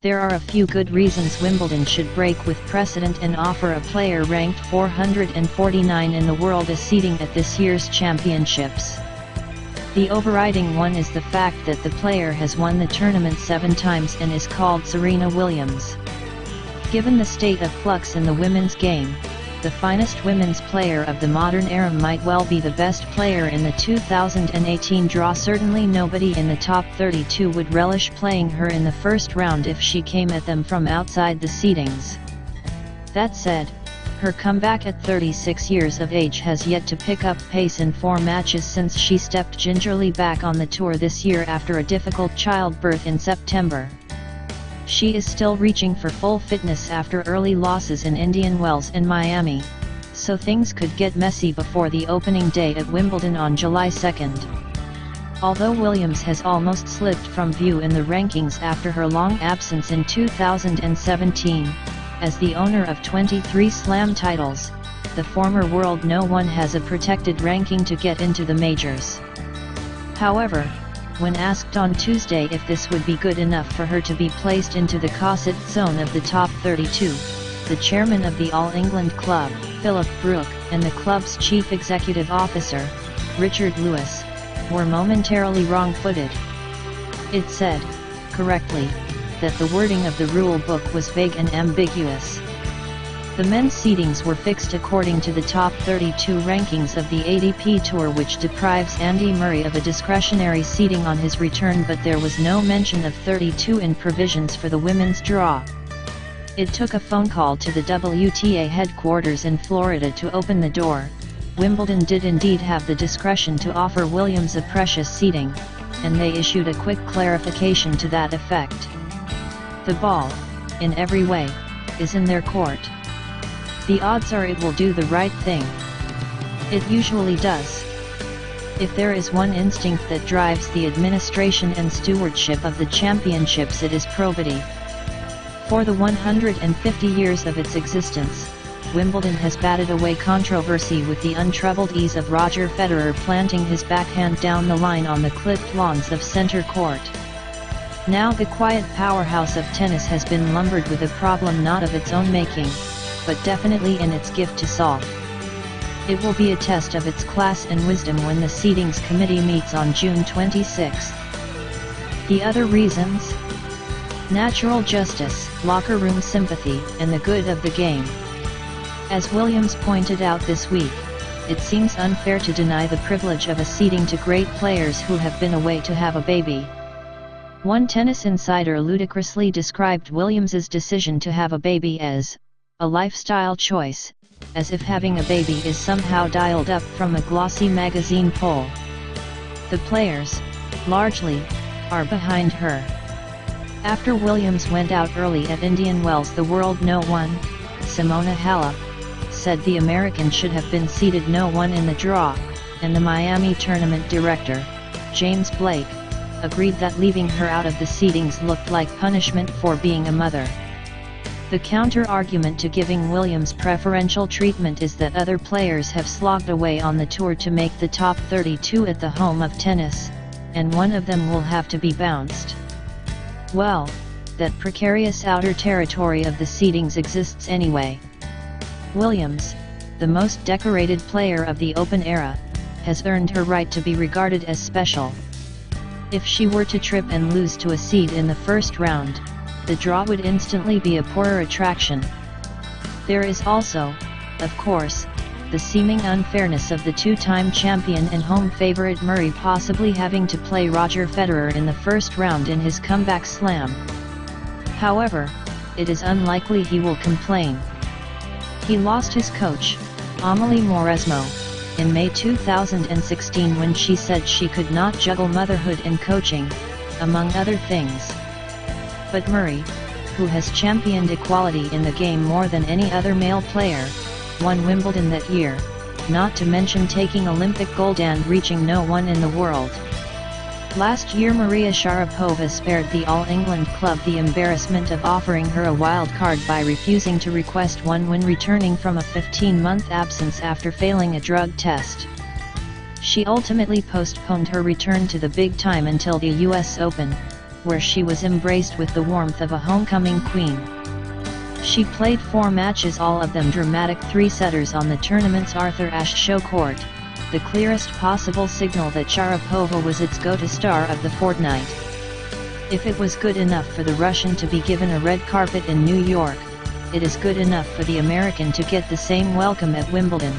There are a few good reasons Wimbledon should break with precedent and offer a player ranked 449 in the world a seating at this year's championships. The overriding one is the fact that the player has won the tournament 7 times and is called Serena Williams. Given the state of flux in the women's game, the finest women's player of the modern era might well be the best player in the 2018 draw. Certainly nobody in the top 32 would relish playing her in the first round if she came at them from outside the seedings. That said, her comeback at 36 years of age has yet to pick up pace in 4 matches since she stepped gingerly back on the tour this year after a difficult childbirth in September. She is still reaching for full fitness after early losses in Indian Wells and Miami, so things could get messy before the opening day at Wimbledon on July 2nd. Although Williams has almost slipped from view in the rankings after her long absence in 2017, as the owner of 23 Slam titles, the former world no one has a protected ranking to get into the majors. However, when asked on Tuesday if this would be good enough for her to be placed into the Cosset zone of the top 32, the chairman of the All England Club, Philip Brook, and the club's chief executive officer, Richard Lewis, were momentarily wrong-footed. It said, correctly, that the wording of the rule book was vague and ambiguous. The men's seedings were fixed according to the top 32 rankings of the ATP Tour, which deprives Andy Murray of a discretionary seeding on his return, but there was no mention of 32 in provisions for the women's draw. It took a phone call to the WTA headquarters in Florida to open the door. Wimbledon did indeed have the discretion to offer Williams a precious seeding, and they issued a quick clarification to that effect. The ball, in every way, is in their court. The odds are it will do the right thing. It usually does. If there is one instinct that drives the administration and stewardship of the championships, it is probity. For the 150 years of its existence, Wimbledon has batted away controversy with the untroubled ease of Roger Federer planting his backhand down the line on the clipped lawns of center court. Now the quiet powerhouse of tennis has been lumbered with a problem not of its own making, but definitely in its gift to solve. It will be a test of its class and wisdom when the seedings committee meets on June 26. The other reasons? Natural justice, locker room sympathy, and the good of the game. As Williams pointed out this week, it seems unfair to deny the privilege of a seeding to great players who have been away to have a baby. One tennis insider ludicrously described Williams's decision to have a baby as a lifestyle choice, as if having a baby is somehow dialed up from a glossy magazine poll. The players, largely, are behind her. After Williams went out early at Indian Wells, the world no. 1, Simona Halep, said the American should have been seeded no. 1 in the draw, and the Miami tournament director, James Blake, agreed that leaving her out of the seedings looked like punishment for being a mother. The counter-argument to giving Williams preferential treatment is that other players have slogged away on the tour to make the top 32 at the home of tennis, and one of them will have to be bounced. Well, that precarious outer territory of the seedings exists anyway. Williams, the most decorated player of the Open era, has earned her right to be regarded as special. If she were to trip and lose to a seed in the first round, the draw would instantly be a poorer attraction. There is also, of course, the seeming unfairness of the 2-time champion and home favorite Murray possibly having to play Roger Federer in the first round in his comeback slam. However, it is unlikely he will complain. He lost his coach, Amelie Mauresmo, in May 2016 when she said she could not juggle motherhood and coaching, among other things. But Murray, who has championed equality in the game more than any other male player, won Wimbledon that year, not to mention taking Olympic gold and reaching no. 1 in the world. Last year Maria Sharapova spared the All England club the embarrassment of offering her a wild card by refusing to request one when returning from a 15-month absence after failing a drug test. She ultimately postponed her return to the big time until the US Open, where she was embraced with the warmth of a homecoming queen. She played 4 matches, all of them dramatic 3-setters on the tournament's Arthur Ashe show court, the clearest possible signal that Sharapova was its go-to star of the fortnight. If it was good enough for the Russian to be given a red carpet in New York, it is good enough for the American to get the same welcome at Wimbledon.